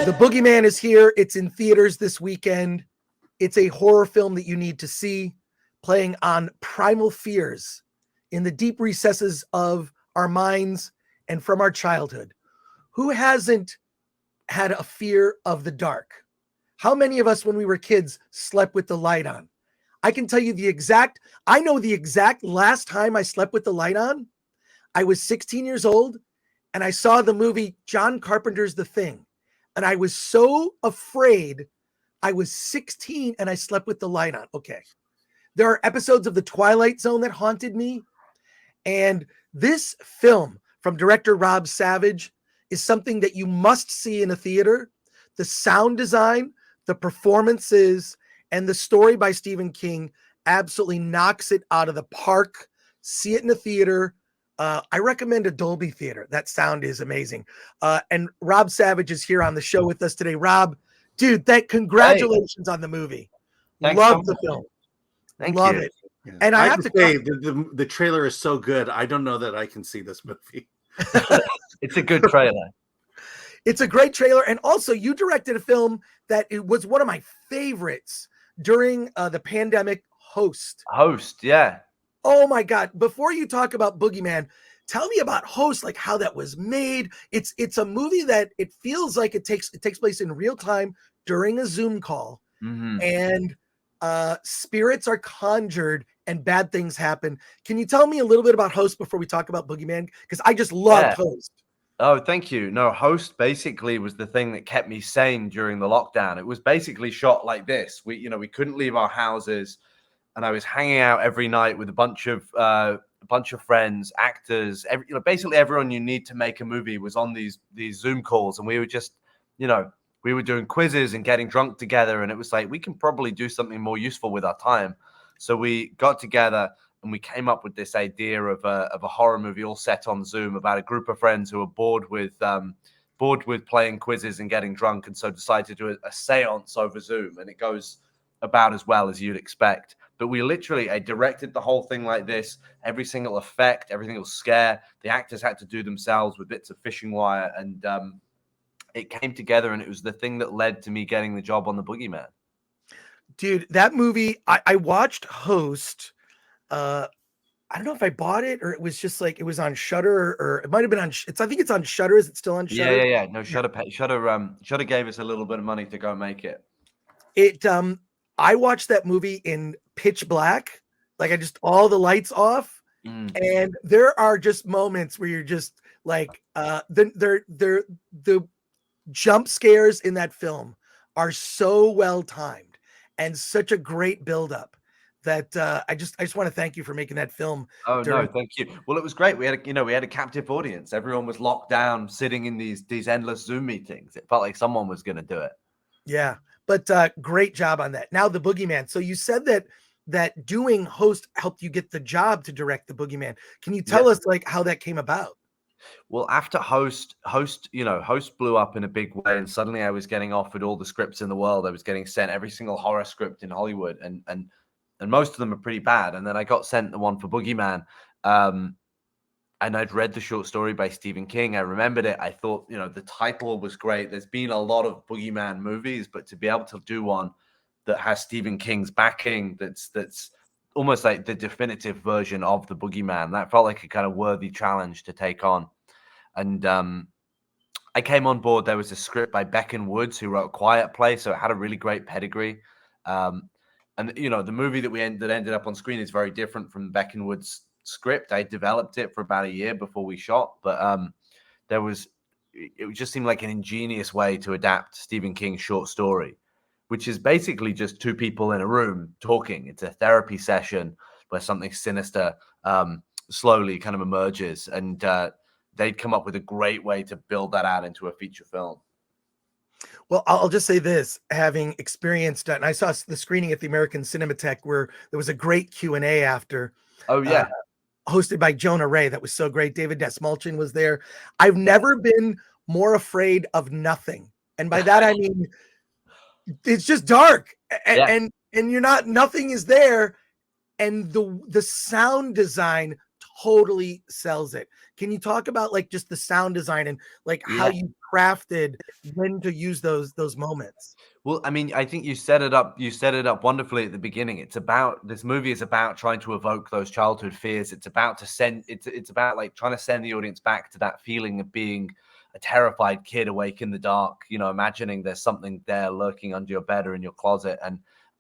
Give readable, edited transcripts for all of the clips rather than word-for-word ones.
The Boogeyman is here. It's in theaters this weekend. It's a horror film that you need to see, playing on primal fears in the deep recesses of our minds and from our childhood. Who hasn't had a fear of the dark? How many of us when we were kids slept with the light on? I can tell you I know the exact last time I slept with the light on. I was 16 years old and I saw the movie John Carpenter's The Thing. And I was so afraid. I was 16 and I slept with the light on. Okay. There are episodes of The Twilight Zone that haunted me. And this film from director Rob Savage is something that you must see in a theater. The sound design, the performances, and the story by Stephen King absolutely knocks it out of the park. See it in a theater. I recommend a Dolby theater. That sound is amazing. And Rob Savage is here on the show with us today. Rob, dude, congratulations on the movie. Thanks Love so the film. Thank Love you. it. Yeah. And I have to say the trailer is so good. I don't know that I can see this movie. It's a good trailer. It's a great trailer. And also you directed a film that it was one of my favorites during the pandemic, Host. Yeah. Oh my God. Before you talk about Boogeyman, tell me about Host, like how that was made. It's a movie that it feels like it takes place in real time during a Zoom call. Mm-hmm. And spirits are conjured and bad things happen. Can you tell me a little bit about Host before we talk about Boogeyman? Because I just loved Host. Oh, thank you. No, Host basically was the thing that kept me sane during the lockdown. It was basically shot like this. We couldn't leave our houses, and I was hanging out every night with a bunch of friends, actors, basically everyone you need to make a movie was on these Zoom calls, and we were just, we were doing quizzes and getting drunk together, and it was like we can probably do something more useful with our time. So we got together and we came up with this idea of a horror movie all set on Zoom about a group of friends who were bored with playing quizzes and getting drunk, and so decided to do a seance over Zoom, and it goes about as well as you'd expect. But I directed the whole thing like this. Every single effect, every single scare, the actors had to do themselves with bits of fishing wire, and it came together, and it was the thing that led to me getting the job on The Boogeyman. Dude, that movie, I watched Host. I don't know if I bought it or it was just like it was on Shudder, or it might have been on. I think it's on Shudder. Is it still on Shudder? Yeah. No, Shudder gave us a little bit of money to go make it. I watched that movie in pitch black, like all the lights off, and there are just moments where you're just like, the jump scares in that film are so well timed and such a great buildup that I just want to thank you for making that film. Oh no, thank you. Well, it was great. We had a captive audience. Everyone was locked down, sitting in these endless Zoom meetings. It felt like someone was going to do it. Yeah, but great job on that. Now the Boogeyman. So you said that doing Host helped you get the job to direct the Boogeyman. Can you tell us like how that came about? Well, after Host blew up in a big way, and suddenly I was getting offered all the scripts in the world. I was getting sent every single horror script in Hollywood, and most of them are pretty bad. And then I got sent the one for Boogeyman, and I'd read the short story by Stephen King. I remembered it. I thought, the title was great. There's been a lot of Boogeyman movies, but to be able to do one that has Stephen King's backing, that's almost like the definitive version of the Boogeyman, that felt like a kind of worthy challenge to take on. And I came on board. There was a script by Becken Woods, who wrote Quiet Place, so it had a really great pedigree. And the movie that ended up on screen is very different from Becken Woods' script. I developed it for about a year before we shot, but it just seemed like an ingenious way to adapt Stephen King's short story, which is basically just two people in a room talking. It's a therapy session where something sinister slowly kind of emerges, and they'd come up with a great way to build that out into a feature film. Well, I'll just say this, having experienced, and I saw the screening at the American Cinematheque where there was a great Q&A after. Oh, yeah. Hosted by Jonah Ray. That was so great. David Desmalchin was there. I've never been more afraid of nothing. And by that, I mean, it's just dark and you're nothing is there. And the sound design totally sells it. Can you talk about like just the sound design and like how you crafted when to use those moments? Well, I mean, I think you set it up. You set it up wonderfully at the beginning. It's about this movie is about trying to evoke those childhood fears. It's about to send. It's about like trying to send the audience back to that feeling of being a terrified kid awake in the dark. You know, imagining there's something there lurking under your bed or in your closet.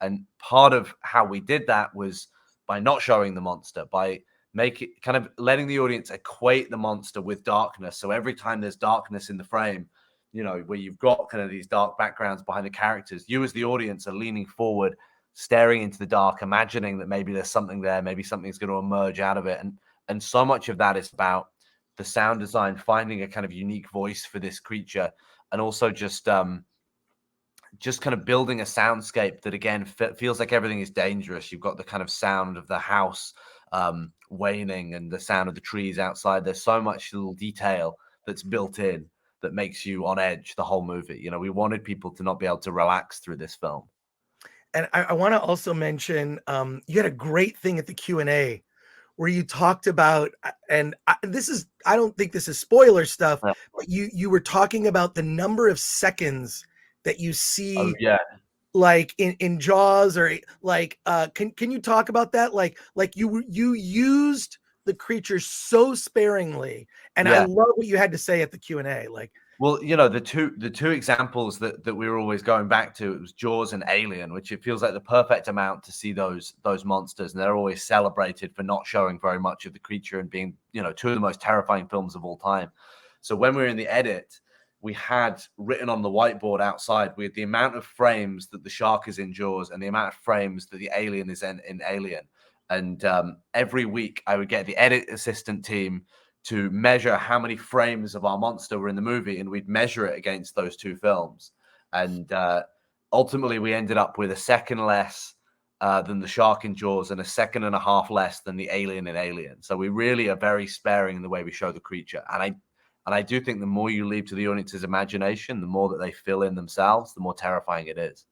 And part of how we did that was by not showing the monster, by kind of letting the audience equate the monster with darkness. So every time there's darkness in the frame, you know, where you've got kind of these dark backgrounds behind the characters, you as the audience are leaning forward, staring into the dark, imagining that maybe there's something there, maybe something's going to emerge out of it. And so much of that is about the sound design, finding a kind of unique voice for this creature, and also just kind of building a soundscape that again feels like everything is dangerous. You've got the kind of sound of the house waning and the sound of the trees outside. There's so much little detail that's built in that makes you on edge the whole movie. You know, we wanted people to not be able to relax through this film. And I want to also mention, you had a great thing at the Q&A where you talked about, and I don't think this is spoiler stuff, Yeah. but you were talking about the number of seconds that you see, Oh, yeah. like in Jaws, or like, can you talk about that? Like you used the creature so sparingly, and I love what you had to say at the Q&A. Like, well, you know, the two examples that we were always going back to, it was Jaws and Alien, which it feels like the perfect amount to see those monsters, and they're always celebrated for not showing very much of the creature and being, you know, two of the most terrifying films of all time. So when we were in the edit, we had written on the whiteboard outside, we had the amount of frames that the shark is in Jaws and the amount of frames that the alien is in Alien. And every week I would get the edit assistant team to measure how many frames of our monster were in the movie, and we'd measure it against those two films. And ultimately, we ended up with a second less than the shark in Jaws and a second and a half less than the alien in Alien. So we really are very sparing in the way we show the creature. And I do think the more you leave to the audience's imagination, the more that they fill in themselves, the more terrifying it is.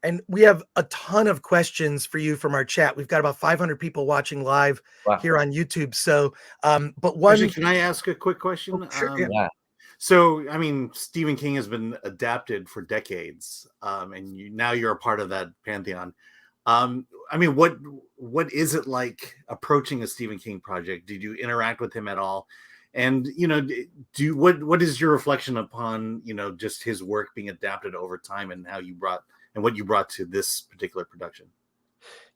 And we have a ton of questions for you from our chat. We've got about 500 people watching live here on YouTube. So, but one, actually, can I ask a quick question? Sure, yeah. So, I mean, Stephen King has been adapted for decades, and now you're a part of that pantheon. I mean, what is it like approaching a Stephen King project? Did you interact with him at all? And, you know, what is your reflection upon, you know, just his work being adapted over time and how you brought and what you brought to this particular production?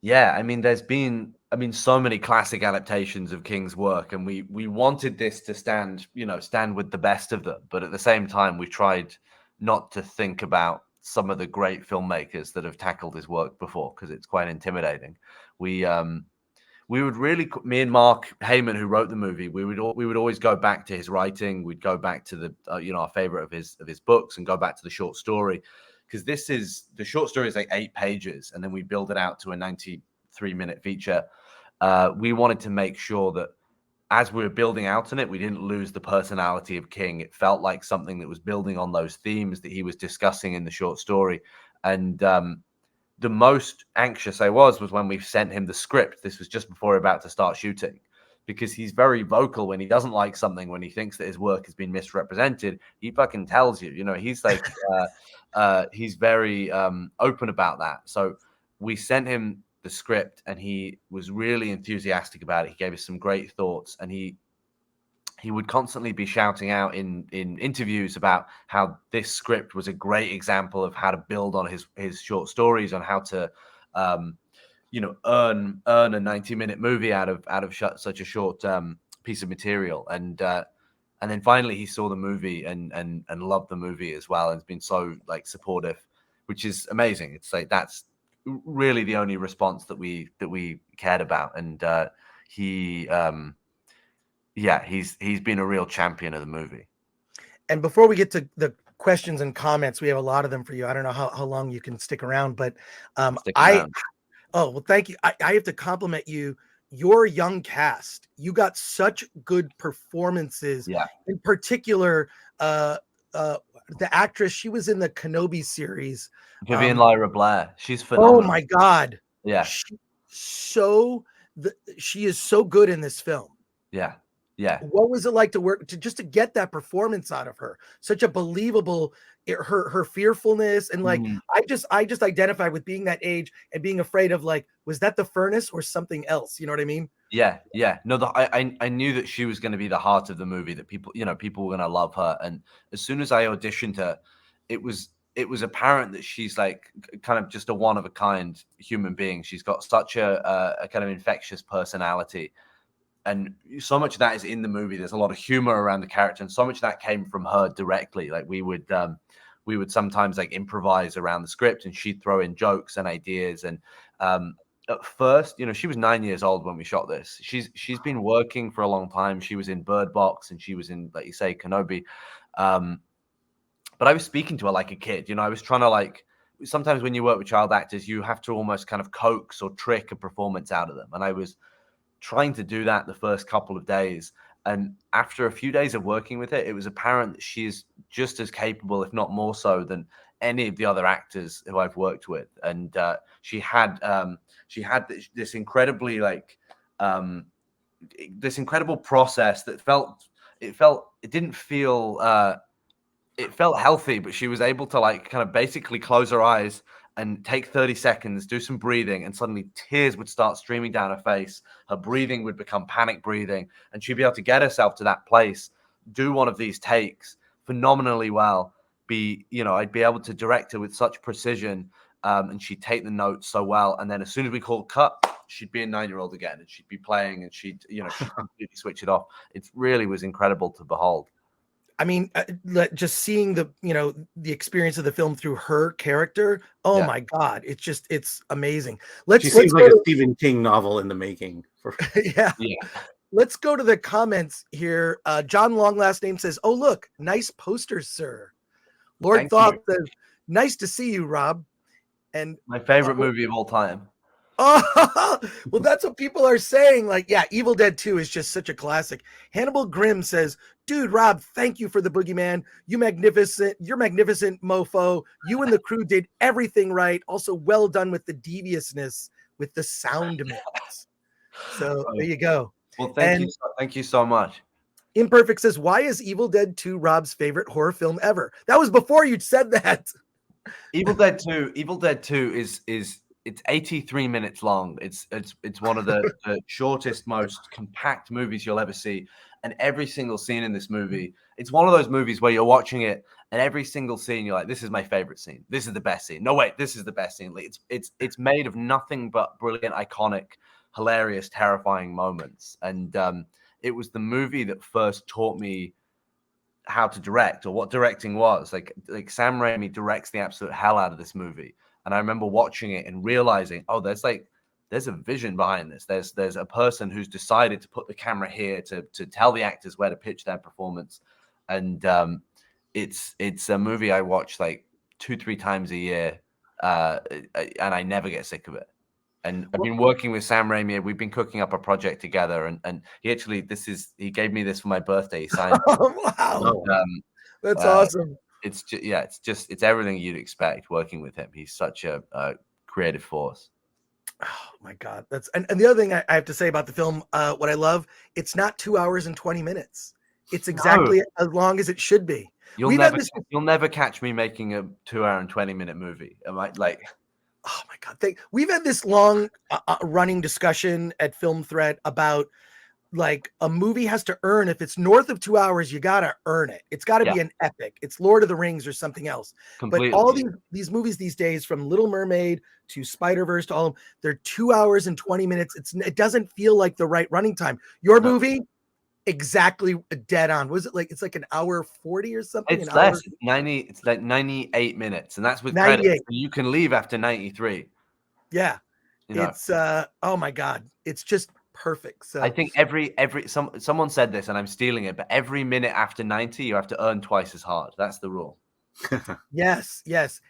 Yeah, I mean, there's been, so many classic adaptations of King's work, and we wanted this to stand with the best of them. But at the same time, we tried not to think about some of the great filmmakers that have tackled his work before, because it's quite intimidating. We would really, me and Mark Heyman, who wrote the movie, we would always go back to his writing. We'd go back to the, our favorite of his books, and go back to the short story. Because the short story is like 8 pages, and then we build it out to a 93-minute feature. We wanted to make sure that as we were building out on it, we didn't lose the personality of King. It felt like something that was building on those themes that he was discussing in the short story. And the most anxious I was when we sent him the script. This was just before we were about to start shooting, because he's very vocal when he doesn't like something, when he thinks that his work has been misrepresented. He fucking tells you, he's like, he's very open about that. So we sent him the script, and he was really enthusiastic about it. He gave us some great thoughts, and he would constantly be shouting out in interviews about how this script was a great example of how to build on his short stories, on how to earn a 90-minute movie out of such a short piece of material. And then finally he saw the movie and loved the movie as well, and has been so like supportive, which is amazing. It's like that's really the only response that we cared about. And he's been a real champion of the movie. And before we get to the questions and comments, we have a lot of them for you. I don't know how long you can stick around, but well, thank you. I have to compliment you. Your young cast, you got such good performances. Yeah. In particular, the actress, she was in the Kenobi series. Vivian Lyra Blair. She's phenomenal. Oh my God. Yeah. She is so good in this film. Yeah. Yeah. What was it like to work to get that performance out of her? Such a believable her fearfulness and like Mm. I just identify with being that age and being afraid of like, was that the furnace or something else? You know what I mean? Yeah, yeah. No, I knew that she was going to be the heart of the movie, that people, people were going to love her. And as soon as I auditioned her, it was apparent that she's like kind of just a one of a kind human being. She's got such a kind of infectious personality, and so much of that is in the movie. There's a lot of humor around the character, and so much of that came from her directly. Like we would sometimes like improvise around the script, and she'd throw in jokes and ideas. And at first, she was 9 years old when we shot this. She's been working for a long time. She was in Bird Box, and she was in, like you say, Kenobi. But I was speaking to her like a kid. I was trying to like. Sometimes when you work with child actors, you have to almost kind of coax or trick a performance out of them, and I was trying to do that the first couple of days. And after a few days of working with it was apparent that she is just as capable, if not more so, than any of the other actors who I've worked with. And she had this incredibly this incredible process that it didn't feel it felt healthy, but she was able to like kind of basically close her eyes and take 30 seconds, do some breathing, and suddenly tears would start streaming down her face. Her breathing would become panic breathing, and she'd be able to get herself to that place, do one of these takes phenomenally well. I'd be able to direct her with such precision, and she'd take the notes so well. And then as soon as we called cut, she'd be a 9-year-old again, and she'd be playing, and she'd completely switch it off. It really was incredible to behold. I mean, just seeing the experience of the film through her character. Oh Yeah. my God. It's amazing. She seems like a Stephen King novel in the making. Yeah. Yeah. Let's go to the comments here. John Long last name says, "Oh, look, nice posters, sir." Lord Thank Thought you. says, "Nice to see you, Rob." And My favorite movie of all time. oh, well, that's what people are saying. Like, yeah, Evil Dead 2 is just such a classic. Hannibal Grimm says, "Dude, Rob, thank you for the Boogeyman. You're magnificent, mofo. You and the crew did everything right. Also, well done with the deviousness with the sound mix." So there you go. Well, thank you so much. Imperfect says, "Why is Evil Dead 2 Rob's favorite horror film ever?" That was before you said that. Evil Dead 2 is it's 83 minutes long. It's one of the shortest, most compact movies you'll ever see. And every single scene in this movie, it's one of those movies where you're watching it and every single scene you're like, this is my favorite scene. This is the best scene. No, wait, this is the best scene. Like, it's made of nothing but brilliant, iconic, hilarious, terrifying moments. And it was the movie that first taught me how to direct or what directing was. Like Sam Raimi directs the absolute hell out of this movie. And I remember watching it and realizing, oh, there's a vision behind this. There's a person who's decided to put the camera here to tell the actors where to pitch their performance. And it's a movie I watch like 2-3 times a year, and I never get sick of it. And I've been working with Sam Raimi. We've been cooking up a project together, and he actually he gave me this for my birthday. He signed. Wow, that's awesome. It's just it's everything you'd expect working with him. He's such a creative force. Oh my God, and the other thing I have to say about the film, what I love, it's not 2 hours and 20 minutes. It's exactly as long as it should be. You'll never catch me making a 2-hour and 20-minute movie. Am I like? Oh my God, we've had this long running discussion at Film Threat about like a movie has to earn, if it's north of 2 hours, you got to earn it. It's got to be an epic. It's Lord of the Rings or something else. Completely. But all these movies these days, from Little Mermaid to Spider-Verse to all of them, they're 2 hours and 20 minutes. It doesn't feel like the right running time. Your movie, exactly dead on. Was it like, it's like an hour 40 or something? It's less. 90. It's like 98 minutes, and that's with credits. So you can leave after 93. Yeah. It's oh my God. It's just perfect. So I think someone said this and I'm stealing it, but every minute after 90 you have to earn twice as hard. That's the rule. Yes.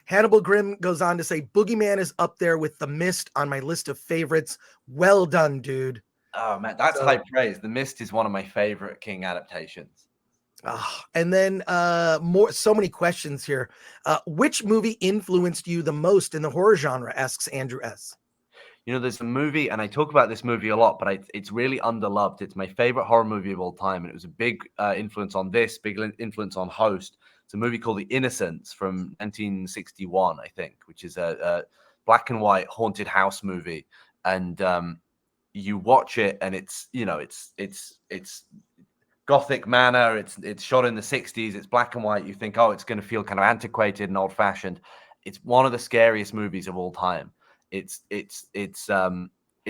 Hannibal Grimm goes on to say, "Boogeyman is up there with The Mist on my list of favorites. Well done, dude." Oh man, that's high praise. The Mist is one of my favorite King adaptations. And then so many questions here. Which movie influenced you the most in the horror genre? Asks Andrew S. You know, there's a movie, and I talk about this movie a lot, but it's really underloved. It's my favorite horror movie of all time, and it was a big influence on this, big influence on Host. It's a movie called The Innocence from 1961, I think, which is a black and white haunted house movie. And you watch it, and it's Gothic manner. It's shot in the 60s. It's black and white. You think, oh, it's going to feel kind of antiquated and old fashioned. It's one of the scariest movies of all time. It's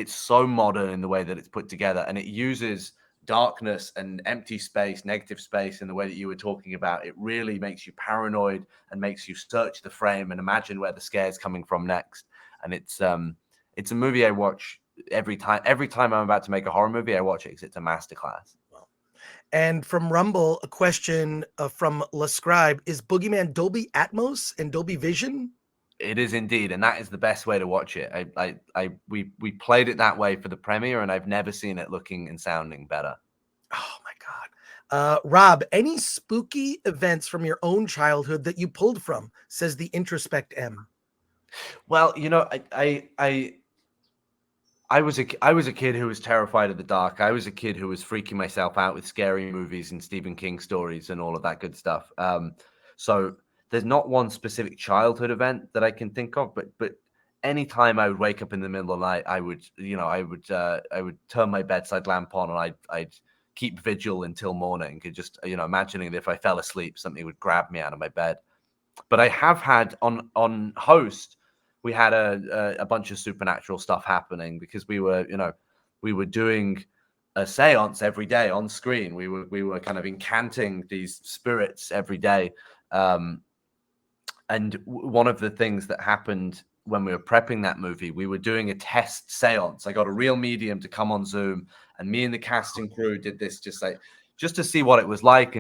so modern in the way that it's put together, and it uses darkness and empty space, negative space in the way that you were talking about. It really makes you paranoid and makes you search the frame and imagine where the scare is coming from next. And it's a movie I watch every time. Every time I'm about to make a horror movie, I watch it because it's a masterclass. And from Rumble, a question from LaScribe: is Boogeyman Dolby Atmos and Dolby Vision? It is indeed, and that is the best way to watch it. We played it that way for the premiere, and I've never seen it looking and sounding better. Oh my God. Rob, any spooky events from your own childhood that you pulled from? Says the Introspect M. Well, you know, I was a kid who was terrified of the dark. I was a kid who was freaking myself out with scary movies and Stephen King stories and all of that good stuff. So there's not one specific childhood event that I can think of, but anytime I would wake up in the middle of the night, I would turn my bedside lamp on, and I'd keep vigil until morning, just imagining that if I fell asleep, something would grab me out of my bed. But I have had on Host, we had a bunch of supernatural stuff happening because we were doing a seance every day on screen. We were kind of incanting these spirits every day. And one of the things that happened when we were prepping that movie, we were doing a test seance. I got a real medium to come on Zoom, and me and the cast and crew did this just to see what it was like,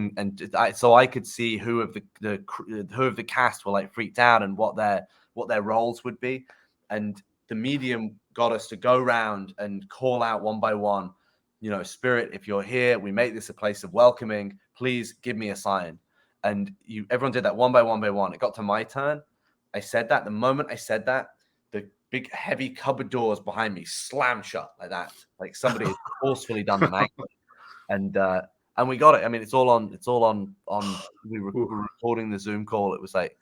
so I could see who of the cast were like freaked out and what their roles would be. And the medium got us to go around and call out one by one, spirit, if you're here, we make this a place of welcoming. Please give me a sign. And everyone did that one by one by one. It got to my turn. I said that. The moment I said that, the big heavy cupboard doors behind me slammed shut like that, like somebody had forcefully done them angrily. And we got it. I mean, it's all on. We were recording the Zoom call. It was like,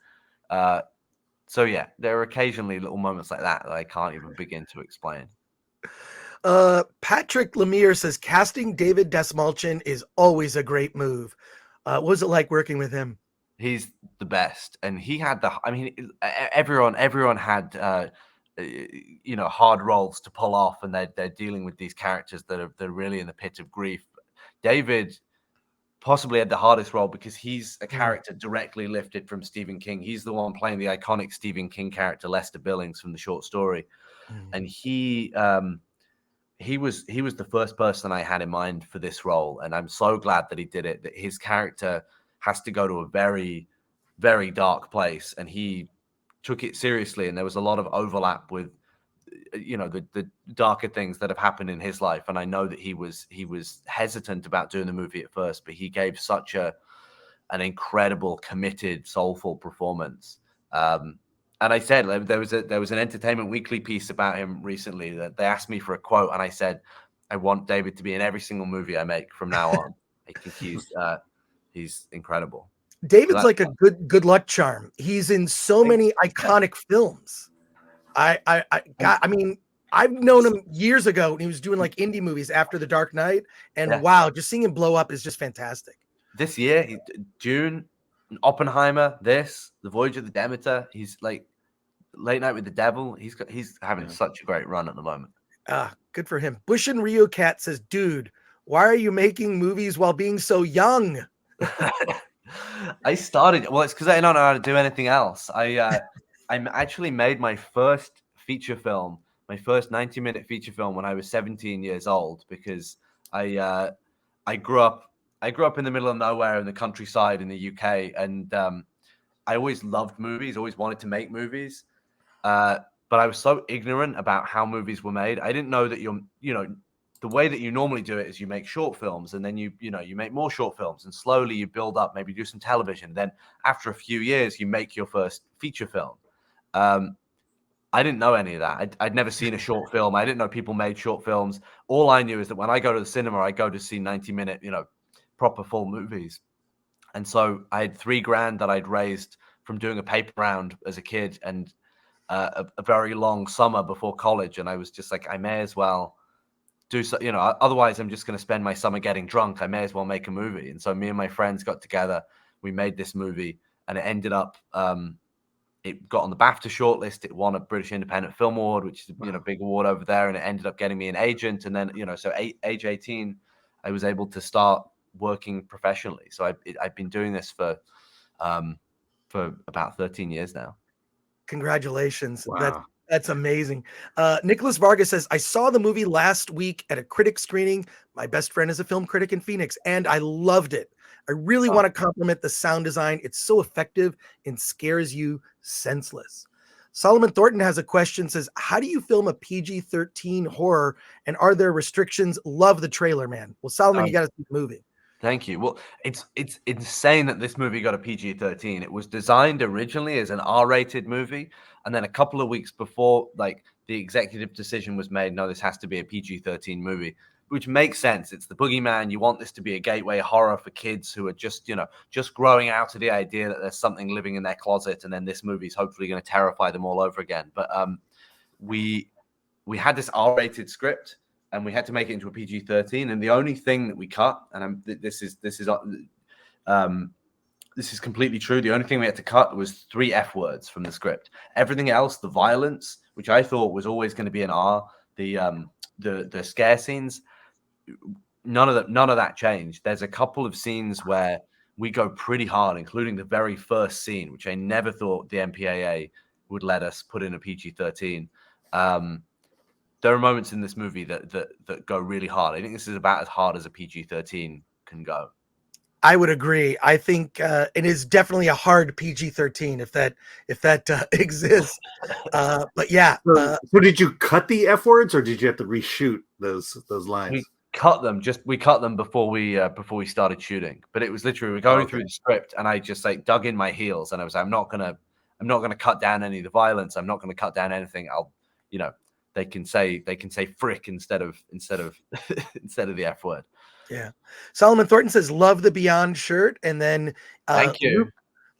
so yeah, there are occasionally little moments like that I can't even begin to explain. Patrick Lemire says casting David Dastmalchian is always a great move. What was it like working with him? He's the best, and he had everyone had hard roles to pull off, and they're dealing with these characters they're really in the pit of grief. David possibly had the hardest role because he's a character directly lifted from Stephen King. He's the one playing the iconic Stephen King character Lester Billings from the short story, and he was the first person I had in mind for this role, and I'm so glad that he did it. That his character has to go to a very, very dark place, and he took it seriously. And there was a lot of overlap with, the darker things that have happened in his life. And I know that he was hesitant about doing the movie at first, but he gave such an incredible, committed, soulful performance. And I said there was an Entertainment Weekly piece about him recently that they asked me for a quote, and I said, I want David to be in every single movie I make from now on. I think he's incredible. David's like a good luck charm. He's in so many iconic films. I mean, I've known him years ago, and he was doing like indie movies after The Dark Knight, and wow, just seeing him blow up is just fantastic. This year, June, Oppenheimer, The Voyage of the Demeter. He's like Late Night with the Devil. He's having such a great run at the moment. Good for him. Bush and Rio Cat says, dude, why are you making movies while being so young? It's because I don't know how to do anything else. I actually made my first feature film, my first 90-minute feature film when I was 17 years old, because I grew up in the middle of nowhere in the countryside in the UK, and I always loved movies, always wanted to make movies, but I was so ignorant about how movies were made. I didn't know that the way that you normally do it is you make short films, and then you make more short films, and slowly you build up, maybe do some television. Then after a few years, you make your first feature film. I didn't know any of that. I'd never seen a short film. I didn't know people made short films. All I knew is that when I go to the cinema, I go to see 90-minute, proper full movies. And so I had $3,000 that I'd raised from doing a paper round as a kid and a very long summer before college. And I was just like, I may as well do so, otherwise I'm just going to spend my summer getting drunk. I may as well make a movie. And so me and my friends got together. We made this movie and it ended up, it got on the BAFTA shortlist. It won a British Independent Film Award, which is a big award over there, and it ended up getting me an agent. And then so age 18, I was able to start working professionally. So I've been doing this for about 13 years now. Congratulations! Wow. That's amazing. Nicholas Vargas says, I saw the movie last week at a critic screening. My best friend is a film critic in Phoenix, and I loved it. I really want to compliment the sound design. It's so effective and scares you senseless. Solomon Thornton has a question, says, how do you film a PG-13 horror, and are there restrictions? Love the trailer, man. Well, Solomon, you got to see the movie. Thank you. Well, it's insane that this movie got a PG-13. It was designed originally as an R-rated movie, and then a couple of weeks before, like, the executive decision was made, no, this has to be a PG-13 movie, which makes sense. It's the Boogeyman. You want this to be a gateway horror for kids who are just growing out of the idea that there's something living in their closet, and then this movie is hopefully going to terrify them all over again. But we had this R-rated script, and we had to make it into a PG-13. And the only thing that we cut, and this is completely true. The only thing we had to cut was 3 F words from the script. Everything else, the violence, which I thought was always going to be an R, the scare scenes, none of that changed. There's a couple of scenes where we go pretty hard, including the very first scene, which I never thought the MPAA would let us put in a PG-13. There are moments in this movie that go really hard. I think this is about as hard as a PG-13 can go. I would agree. I think it is definitely a hard PG-13 if that exists. But yeah. So did you cut the F words, or did you have to reshoot those lines? We cut them before we started shooting. But it was literally we're going through the script, and I just like dug in my heels, and I was like, I'm not gonna cut down any of the violence. I'm not gonna cut down anything. They can say frick instead of the F word. Yeah. Solomon Thornton says, love the Beyond shirt. And then thank you.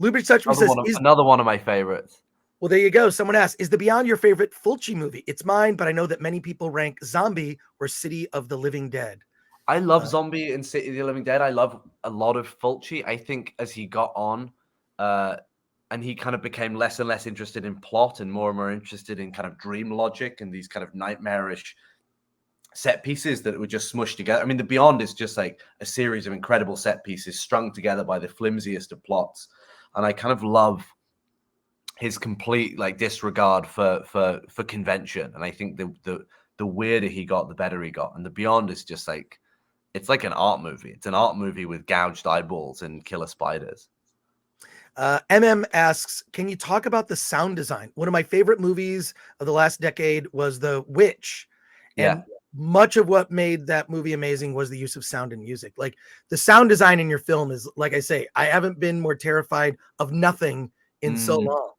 Lubitsch Touch Me says, another one of my favorites. Well, there you go. Someone asked, is the Beyond your favorite Fulci movie? It's mine, but I know that many people rank Zombie or City of the Living Dead. I love Zombie and City of the Living Dead. I love a lot of Fulci. I think as he got on, and he kind of became less and less interested in plot and more interested in kind of dream logic and these kind of nightmarish set pieces that were just smushed together. I mean, The Beyond is just like a series of incredible set pieces strung together by the flimsiest of plots. And I kind of love his complete like disregard for convention. And I think the weirder he got, the better he got. And The Beyond is just like, it's like an art movie. It's an art movie with gouged eyeballs and killer spiders. MM asks, can you talk about the sound design? One of my favorite movies of the last decade was The Witch. And much of what made that movie amazing was the use of sound and music. Like the sound design in your film is, like I say, I haven't been more terrified of nothing in so long.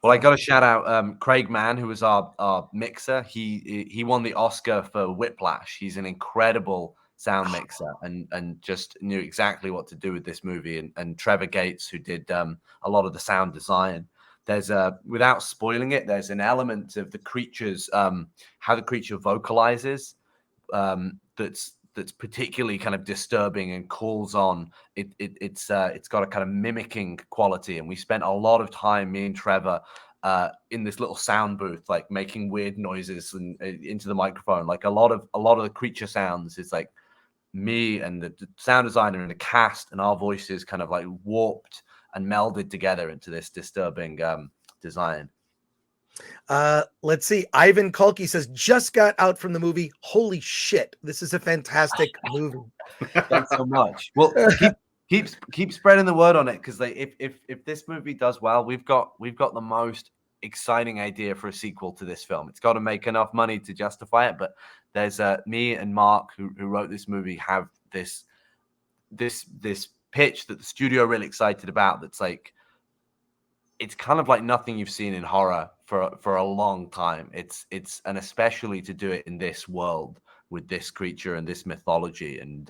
Well, I got to shout out Craig Mann, who was our mixer. He won the Oscar for Whiplash. He's an incredible sound mixer and just knew exactly what to do with this movie. And Trevor Gates, who did a lot of the sound design. There's without spoiling it, there's an element of the creatures, how the creature vocalizes, that's particularly kind of disturbing and calls on it's got a kind of mimicking quality. And we spent a lot of time, me and Trevor, in this little sound booth, like making weird noises and into the microphone. Like a lot of the creature sounds is like me and the sound designer and the cast and our voices kind of like warped and melded together into this disturbing design. Let's see. Ivan Kulki says, just got out from the movie. Holy shit. This is a fantastic movie. Thanks so much. Well, keep spreading the word on it. Cause like if this movie does well, we've got the most exciting idea for a sequel to this film. It's got to make enough money to justify it. But there's me and Mark who wrote this movie have this pitch that the studio are really excited about. That's like, it's kind of like nothing you've seen in horror for a long time. It's and especially to do it in this world with this creature and this mythology, and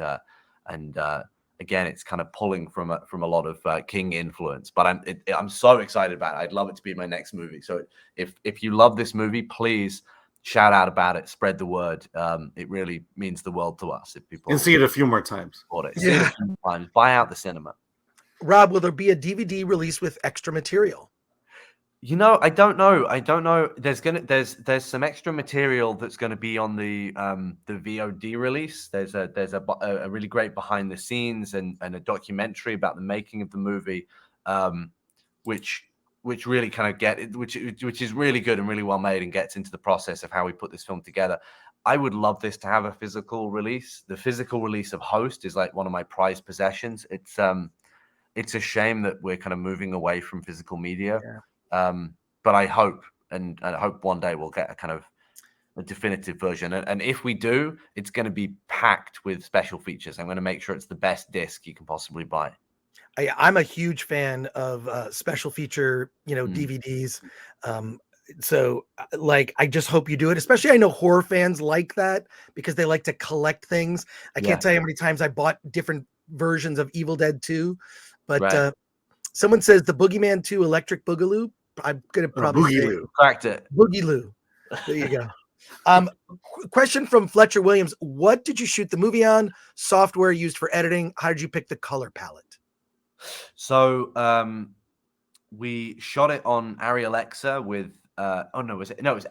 again, it's kind of pulling from a lot of King influence. But I'm so excited about it. I'd love it to be my next movie. So if you love this movie, please shout out about it, spread the word. It really means the world to us if people And see it a few more times. See it a few times. Buy out the cinema. Rob, will there be a DVD release with extra material? You know, I don't know. There's some extra material that's gonna be on the VOD release. There's a really great behind the scenes and a documentary about the making of the movie, which really kind of which is really good and really well made and gets into the process of how we put this film together. I would love this to have a physical release. The physical release of Host is like one of my prized possessions. It's a shame that we're kind of moving away from physical media. Yeah. But I hope one day we'll get a kind of a definitive version. And if we do, it's going to be packed with special features. I'm going to make sure it's the best disc you can possibly buy. I'm a huge fan of special feature, DVDs. So like, I just hope you do it. Especially, I know horror fans like that because they like to collect things. I can't tell you how many times I bought different versions of Evil Dead 2, but someone says the Boogeyman 2 Electric Boogaloo. I'm gonna probably say cracked it. Boogaloo. There you go. Question from Fletcher Williams: what did you shoot the movie on? Software used for editing? How did you pick the color palette? So we shot it on Arri Alexa with it was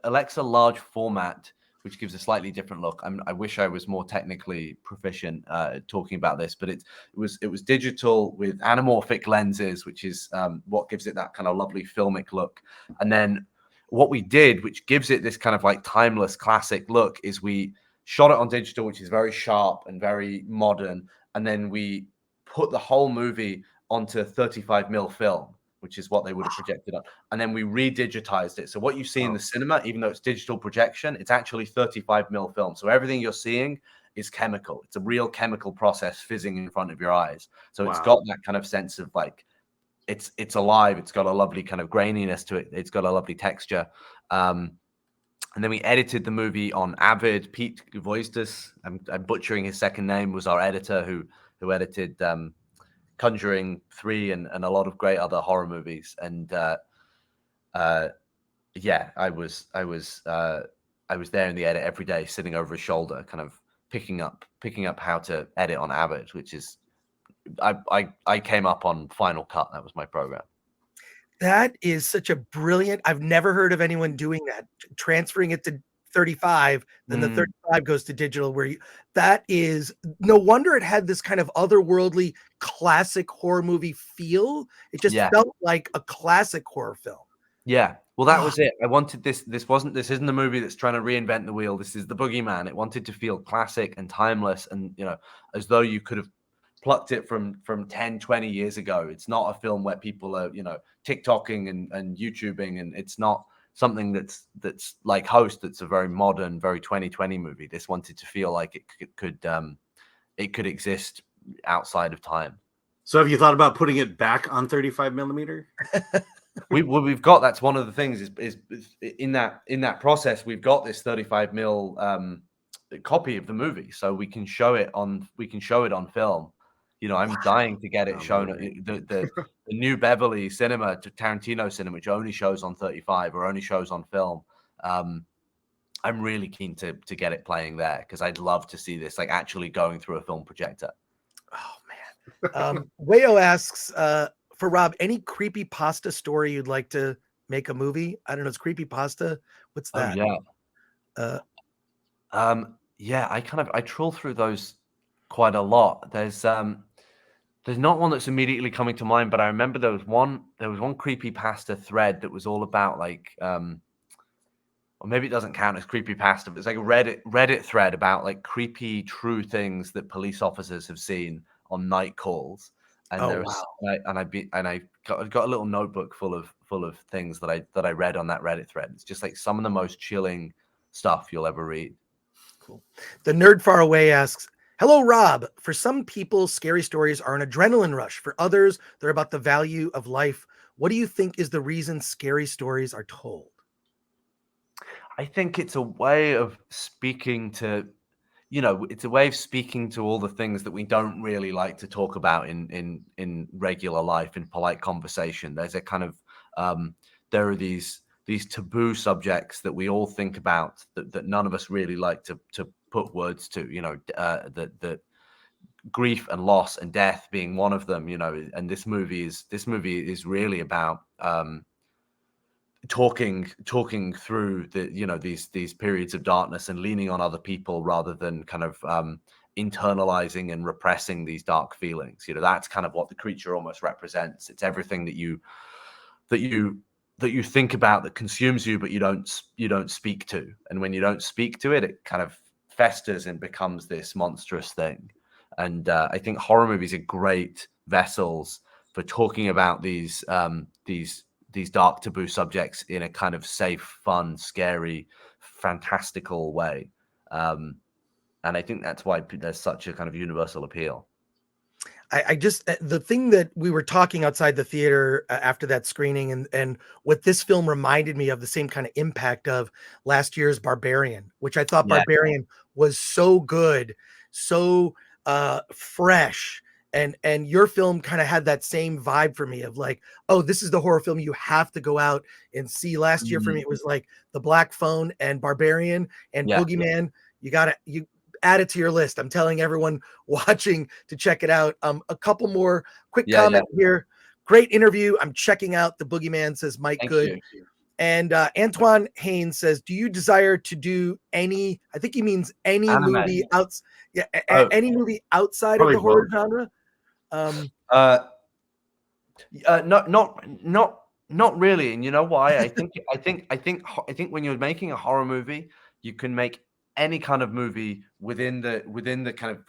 Alexa large format, which gives a slightly different look. I wish I was more technically proficient talking about this, but it was digital with anamorphic lenses, which is what gives it that kind of lovely filmic look. And then what we did, which gives it this kind of like timeless classic look, is we shot it on digital, which is very sharp and very modern. And then we put the whole movie onto 35mm film, which is what they would have projected on. And then we redigitized it. So what you see in the cinema, even though it's digital projection, it's actually 35mm film. So everything you're seeing is chemical. It's a real chemical process fizzing in front of your eyes. So it's got that kind of sense of like, it's alive. It's got a lovely kind of graininess to it. It's got a lovely texture. And then we edited the movie on Avid. Pete voiced us. I'm butchering his second name, was our editor who edited Conjuring 3 and a lot of great other horror movies. And I was there in the edit every day, sitting over his shoulder, kind of picking up how to edit on Avid, which is I came up on Final Cut. That was my program. That is such a brilliant. I've never heard of anyone doing that, transferring it to 35, then the 35 goes to digital, that is no wonder it had this kind of otherworldly classic horror movie feel. It just felt like a classic horror film. Yeah. Well, that was it. I wanted this isn't a movie that's trying to reinvent the wheel. This is the Boogeyman. It wanted to feel classic and timeless and, as though you could have plucked it from 10, 20 years ago. It's not a film where people are, TikToking and YouTubing, and it's not something that's like Host, that's a very modern, very 2020 movie. This wanted to feel like it could exist outside of time. So have you thought about putting it back on 35mm? We've got, that's one of the things is in that process, we've got this 35mm copy of the movie, so we can show it on film. I'm dying to get it shown at the New Beverly Cinema, to Tarantino Cinema, which only shows on 35 or only shows on film. I'm really keen to get it playing there because I'd love to see this like actually going through a film projector. Oh man. Wayo asks for Rob, any creepypasta story you'd like to make a movie? I don't know. It's creepypasta. What's that? Oh, yeah. I trawl through those quite a lot. There's not one that's immediately coming to mind, but I remember there was one creepypasta thread that was all about like or maybe it doesn't count as creepypasta, but it's like a Reddit thread about like creepy true things that police officers have seen on night calls. And I got a little notebook full of things that I read on that Reddit thread. It's just like some of the most chilling stuff you'll ever read. Cool. The Nerd Far Away asks, hello, Rob. For some people, scary stories are an adrenaline rush. For others, they're about the value of life. What do you think is the reason scary stories are told? I think it's a way of speaking to, it's a way of speaking to all the things that we don't really like to talk about in regular life, in polite conversation. There's a kind of there are these taboo subjects that we all think about that none of us really like to put words to. That grief and loss and death being one of them. And this movie is really about talking through these periods of darkness and leaning on other people rather than kind of internalizing and repressing these dark feelings. That's kind of what the creature almost represents. It's everything that you think about, that consumes you, but you don't speak to. And when you don't speak to it, it kind of festers and becomes this monstrous thing. And I think horror movies are great vessels for talking about these dark taboo subjects in a kind of safe, fun, scary, fantastical way. And I think that's why there's such a kind of universal appeal. I just, the thing that we were talking outside the theater after that screening, and what this film reminded me of, the same kind of impact of last year's Barbarian, which I thought Barbarian was so good, so fresh. And your film kind of had that same vibe for me of like, oh, this is the horror film you have to go out and see. Last year for me, it was like The Black Phone and Barbarian and Boogeyman. You add it to your list. I'm telling everyone watching to check it out. A couple more quick comment here. Great interview. I'm checking out The Boogeyman, says Mike Good. You. And Antoine Haynes says, do you desire to do any, I think he means any anime movie any movie outside of the horror genre? Not really. And you know why? I think when you're making a horror movie, you can make any kind of movie within the kind of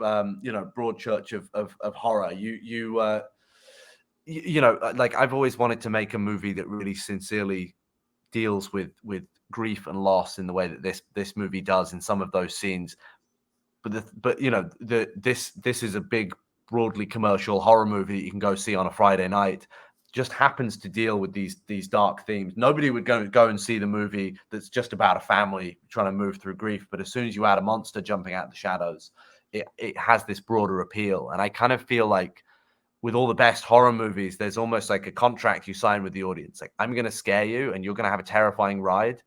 broad church of horror. Like I've always wanted to make a movie that really sincerely deals with grief and loss in the way that this movie does in some of those scenes. But this is a big, broadly commercial horror movie that you can go see on a Friday night. Just happens to deal with these dark themes. Nobody would go and see the movie that's just about a family trying to move through grief. But as soon as you add a monster jumping out of the shadows, it has this broader appeal. And I kind of feel like with all the best horror movies, there's almost like a contract you sign with the audience. Like, I'm going to scare you and you're going to have a terrifying ride,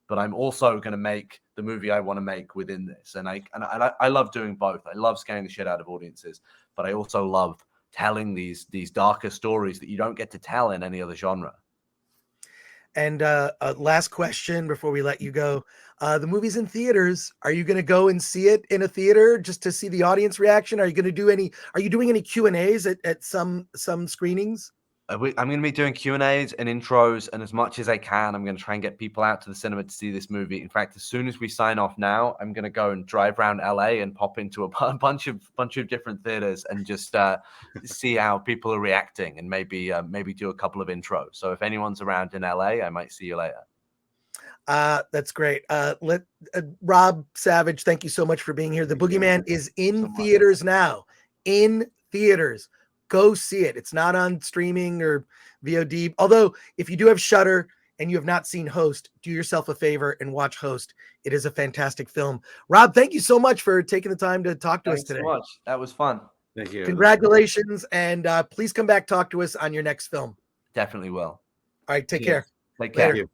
but I'm also going to make the movie I want to make within this. And I love doing both. I love scaring the shit out of audiences, but I also love telling these darker stories that you don't get to tell in any other genre. And last question before we let you go. The movie's in theaters. Are you going to go and see it in a theater just to see the audience reaction? Are you doing any Q&As at some screenings? I'm going to be doing Q&As and intros, and as much as I can, I'm going to try and get people out to the cinema to see this movie. In fact, as soon as we sign off now, I'm going to go and drive around LA and pop into a bunch of different theaters and just see how people are reacting, and maybe do a couple of intros. So if anyone's around in LA, I might see you later. That's great. Rob Savage, thank you so much for being here. The Boogeyman is in theaters now. In theaters. Go see it. It's not on streaming or VOD. Although, if you do have Shudder and you have not seen Host, do yourself a favor and watch Host. It is a fantastic film. Rob, thank you so much for taking the time to talk to us today. Thanks so much. That was fun. Thank you. Congratulations, and please come back talk to us on your next film. Definitely will. All right, take care. Take care. Thank you.